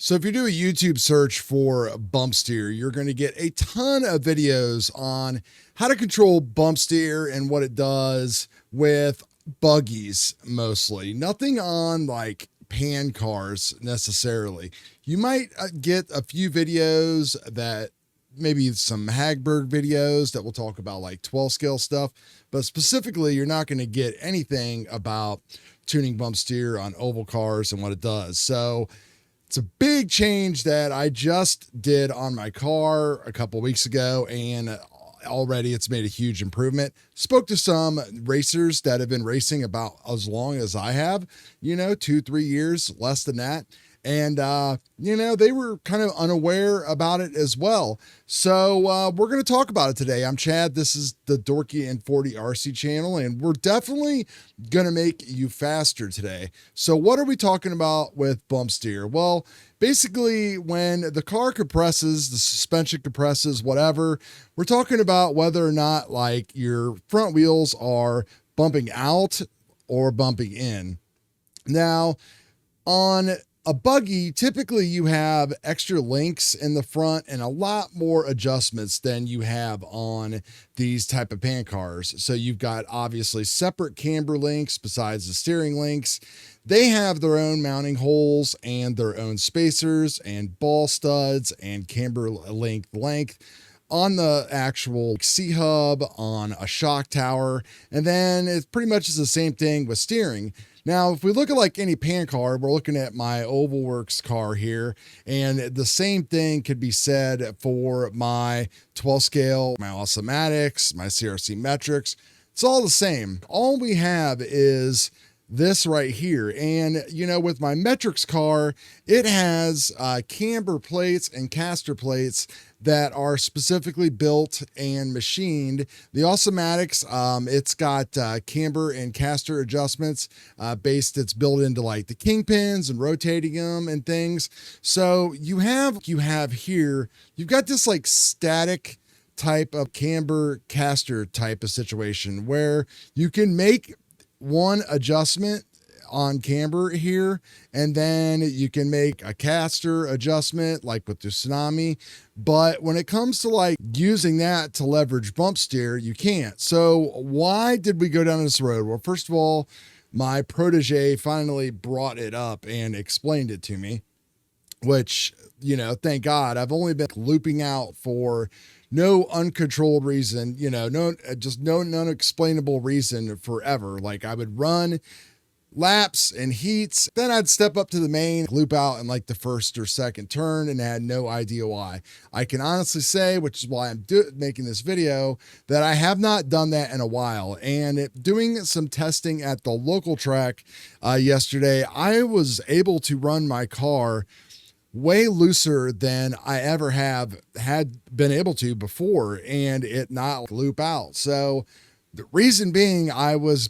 So if you do a YouTube search for bump steer, you're going to get a ton of videos on how to control bump steer and what it does with buggies mostly. Nothing on like Pancars necessarily. You might get a few videos that maybe some Hagberg videos that will talk about like 12 scale stuff, but specifically you're not going to get anything about tuning bump steer on oval cars and what it does. So it's a big change that I just did on my car a couple weeks ago, and already it's made a huge improvement. Spoke to some racers that have been racing about as long as I have, 2-3 years, less than that. And, they were kind of unaware about it as well. So we're going to talk about it today. I'm Chad. This is the Dorky and 40 RC channel, and we're definitely going to make you faster today. So what are we talking about with bump steer? Well, basically when the car compresses, the suspension compresses, whatever, we're talking about whether or not like your front wheels are bumping out or bumping in. Now, on a buggy, typically you have extra links in the front and a lot more adjustments than you have on these type of Pancars. So you've got obviously separate camber links besides the steering links. They have their own mounting holes and their own spacers and ball studs and camber length on the actual C-hub, on a shock tower, and then it pretty much is the same thing with steering. Now, if we look at like any Pancars, we're looking at my OvalWorks car here, and the same thing could be said for my 12 scale, my Awesomatics, my CRC metrics. It's all the same. All we have is this right here. And, with my metrics car, it has camber plates and caster plates that are specifically built and machined. The Awesomatics, it's got camber and caster adjustments it's built into like the kingpins and rotating them and things. So you have here, you've got this like static type of camber caster type of situation where you can make one adjustment on camber here, and then you can make a caster adjustment like with the Tsunami. But when it comes to like using that to leverage bump steer, you can't. So why did we go down this road? Well, first of all, my protege finally brought it up and explained it to me, which, thank God. I've only been looping out for no uncontrolled reason, no unexplainable reason forever. Like I would run laps and heats, then I'd step up to the main, loop out in like the first or second turn, and had no idea why. I can honestly say, which is why I'm making this video, that I have not done that in a while. And doing some testing at the local track yesterday, I was able to run my car way looser than I ever had been able to before, and it not loop out. So the reason being, I was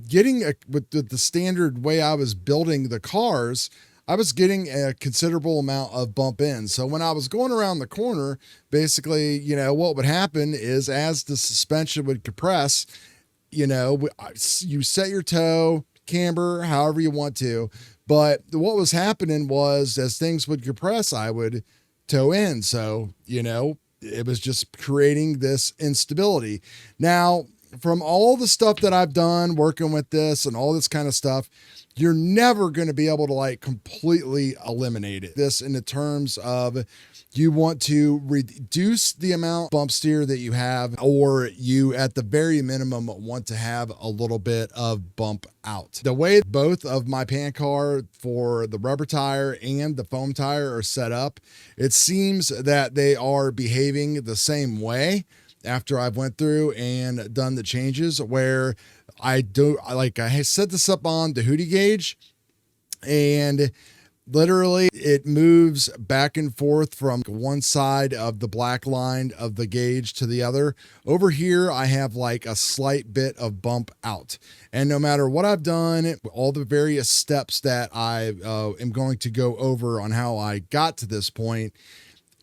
getting with the standard way I was building the cars, I was getting a considerable amount of bump in. So when I was going around the corner, basically, what would happen is as the suspension would compress, you set your toe, camber, however you want to. But what was happening was as things would compress, I would toe in. So, it was just creating this instability. Now, from all the stuff that I've done working with this and all this kind of stuff, you're never going to be able to like completely eliminate it. This in the terms of you want to reduce the amount of bump steer that you have, or you at the very minimum want to have a little bit of bump out. The way both of my Pancars for the rubber tire and the foam tire are set up, it seems that they are behaving the same way after I've went through and done the changes, where I set this up on the Hootie gauge, and literally it moves back and forth from one side of the black line of the gauge to the other. Over here, I have like a slight bit of bump out. And no matter what I've done, all the various steps that I am going to go over on how I got to this point,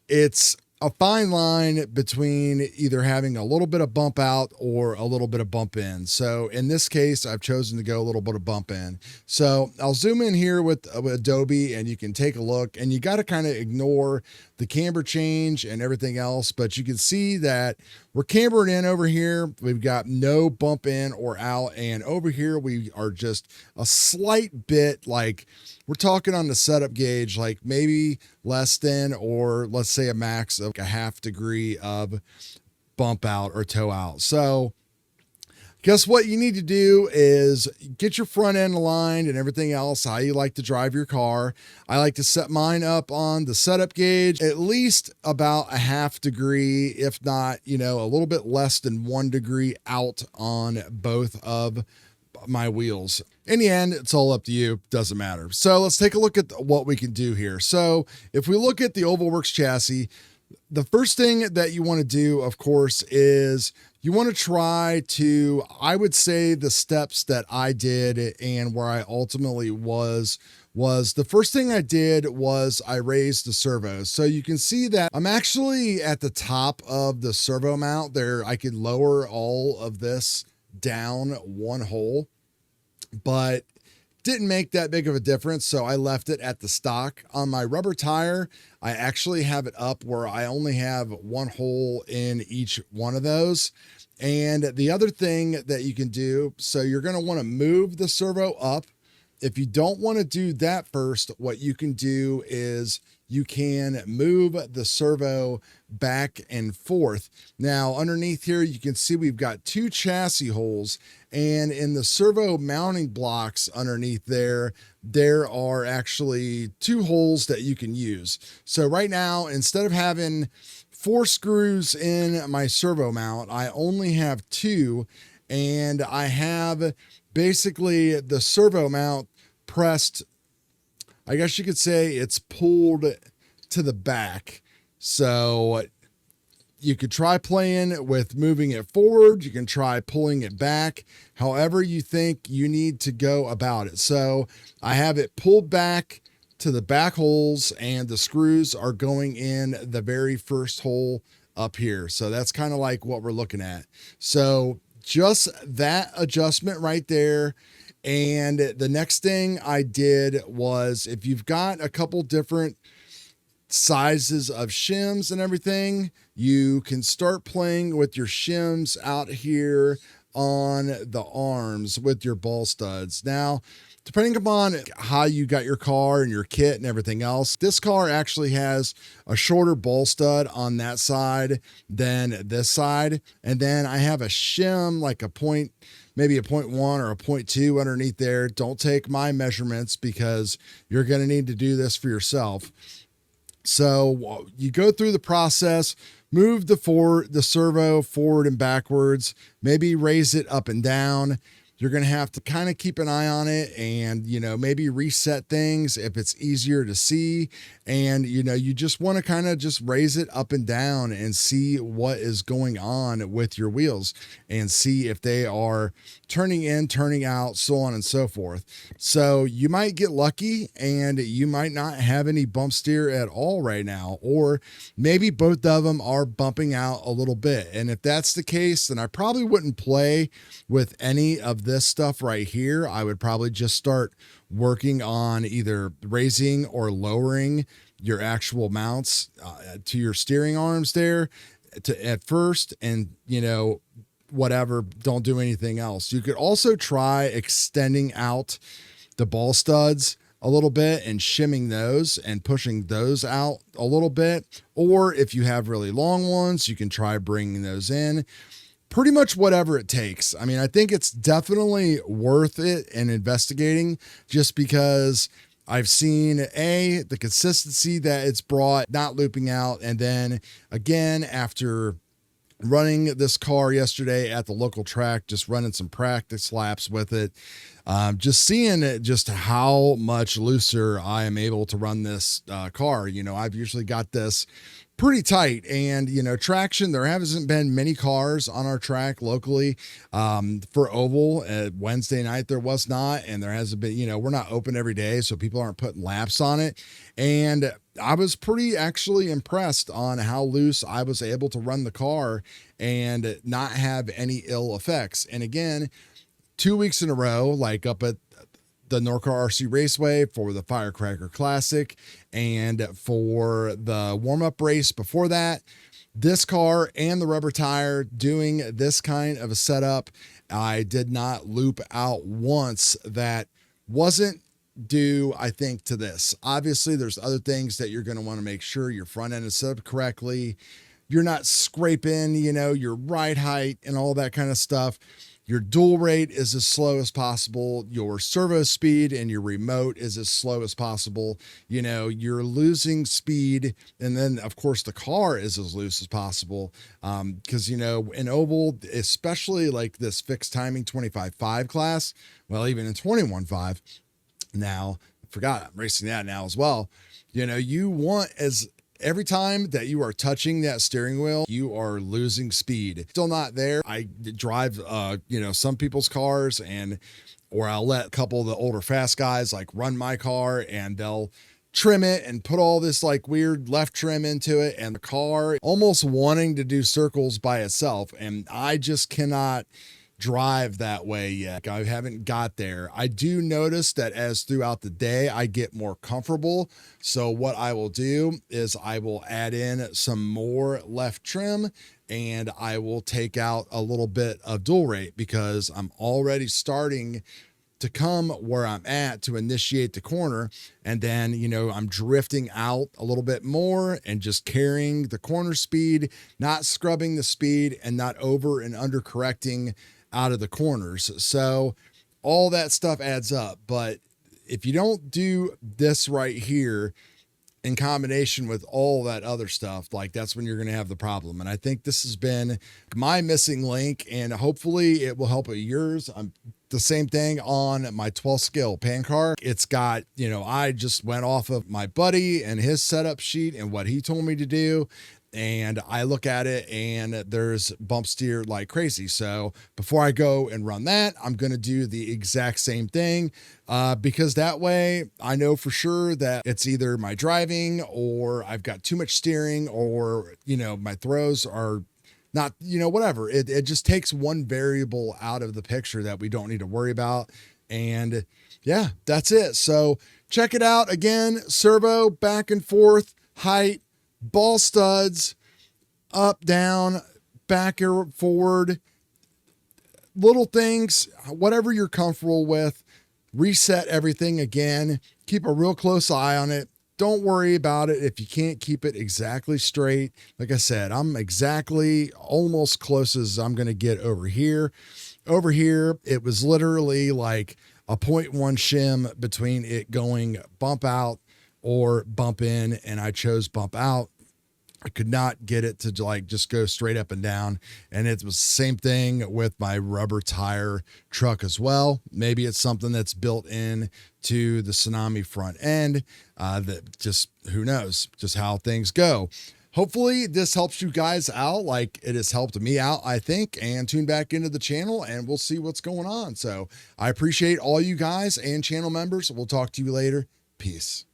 it's a fine line between either having a little bit of bump out or a little bit of bump in. So in this case, I've chosen to go a little bit of bump in. So I'll zoom in here with Adobe and you can take a look, and you got to kind of ignore the camber change and everything else, but you can see that we're cambered in over here. We've got no bump in or out. And over here, we are just a slight bit, like we're talking on the setup gauge, like maybe less than, or let's say a max of a half degree of bump out or toe out. So guess what you need to do is get your front end aligned and everything else, how you like to drive your car. I like to set mine up on the setup gauge, at least about a half degree, if not, a little bit less than 1 degree out on both of my wheels. In the end, it's all up to you. Doesn't matter. So let's take a look at what we can do here. So if we look at the OvalWorks chassis, the first thing that you want to do, of course, is you want to try to, I would say the steps that I did and where I ultimately was the first thing I did was I raised the servos. So you can see that I'm actually at the top of the servo mount there. I could lower all of this down one hole, but didn't make that big of a difference. So I left it at the stock. On my rubber tire, I actually have it up where I only have one hole in each one of those. And the other thing that you can do, so you're going to want to move the servo up. If you don't want to do that first, what you can do is you can move the servo back and forth. Now, underneath here, you can see we've got 2 chassis holes, and in the servo mounting blocks underneath there are actually 2 holes that you can use. So right now, instead of having 4 screws in my servo mount, I only have 2, and I have basically the servo mount pressed, I guess you could say it's pulled to the back. So you could try playing with moving it forward. You can try pulling it back, however you think you need to go about it. So I have it pulled back to the back holes, and the screws are going in the very first hole up here. So that's kind of like what we're looking at. So just that adjustment right there. And the next thing I did was, if you've got a couple different sizes of shims and everything, you can start playing with your shims out here on the arms with your ball studs. Now, depending upon how you got your car and your kit and everything else, this car actually has a shorter ball stud on that side than this side. And then I have a shim, like a point, maybe a 0.1 or a 0.2 underneath there. Don't take my measurements because you're going to need to do this for yourself. So you go through the process, move the servo forward and backwards, maybe raise it up and down. You're going to have to kind of keep an eye on it and, maybe reset things if it's easier to see. And, you just want to kind of just raise it up and down and see what is going on with your wheels and see if they are turning in, turning out, so on and so forth. So you might get lucky and you might not have any bump steer at all right now, or maybe both of them are bumping out a little bit. And if that's the case, then I probably wouldn't play with any of this stuff right here. I would probably just start working on either raising or lowering your actual mounts to your steering arms there at first, and whatever, don't do anything else. You could also try extending out the ball studs a little bit and shimming those and pushing those out a little bit, or if you have really long ones, you can try bringing those in. Pretty much whatever it takes. I mean, I think it's definitely worth it and investigating, just because I've seen the consistency that it's brought, not looping out. And then again, after running this car yesterday at the local track, just running some practice laps with it, just seeing it, just how much looser I am able to run this car. I've usually got this pretty tight, and traction, there hasn't been many cars on our track locally for oval. Wednesday night there was not, and there hasn't been, we're not open every day, so people aren't putting laps on it. And I was pretty actually impressed on how loose I was able to run the car and not have any ill effects. And again, 2 weeks in a row, like up at the NorCar RC Raceway for the Firecracker Classic and for the warm-up race before that, this car and the rubber tire doing this kind of a setup, I did not loop out once. That wasn't due, I think, to this. Obviously, there's other things that you're going to want to make sure your front end is set up correctly. You're not scraping, your ride height and all that kind of stuff. Your dual rate is as slow as possible. Your servo speed and your remote is as slow as possible. You're losing speed. And then, of course, the car is as loose as possible. Because, in oval, especially like this fixed timing 25.5 class, well, even in 21.5 now, I forgot I'm racing that now as well. You want every time that you are touching that steering wheel, you are losing speed. Still not there. I drive, some people's cars or I'll let a couple of the older fast guys like run my car and they'll trim it and put all this like weird left trim into it and the car almost wanting to do circles by itself. And I just cannot drive that way yet. I haven't got there. I do notice that as throughout the day, I get more comfortable. So what I will do is I will add in some more left trim and I will take out a little bit of dual rate because I'm already starting to come where I'm at to initiate the corner. And then, I'm drifting out a little bit more and just carrying the corner speed, not scrubbing the speed and not over and under correcting out of the corners. So all that stuff adds up. But if you don't do this right here in combination with all that other stuff, like that's when you're going to have the problem. And I think this has been my missing link and hopefully it will help with yours. I'm the same thing on my 12 scale Pancars. It's got, I just went off of my buddy and his setup sheet and what he told me to do. And I look at it and there's bump steer like crazy. So before I go and run that, I'm going to do the exact same thing because that way I know for sure that it's either my driving or I've got too much steering or, my throws are not, whatever. It just takes one variable out of the picture that we don't need to worry about. And yeah, that's it. So check it out again, servo, back and forth, height, ball studs, up, down, back or forward, little things, whatever you're comfortable with. Reset everything again. Keep a real close eye on it. Don't worry about it if you can't keep it exactly straight. Like I said, I'm exactly almost close as I'm going to get over here. Over here, it was literally like a 0.1 shim between it going bump out or bump in, and I chose bump out. I could not get it to like just go straight up and down. And it was the same thing with my rubber tire truck as well. Maybe it's something that's built in to the Tsunami front end that just, who knows, just how things go. Hopefully this helps you guys out like it has helped me out, I think, and tune back into the channel and we'll see what's going on. So I appreciate all you guys and channel members. We'll talk to you later. Peace.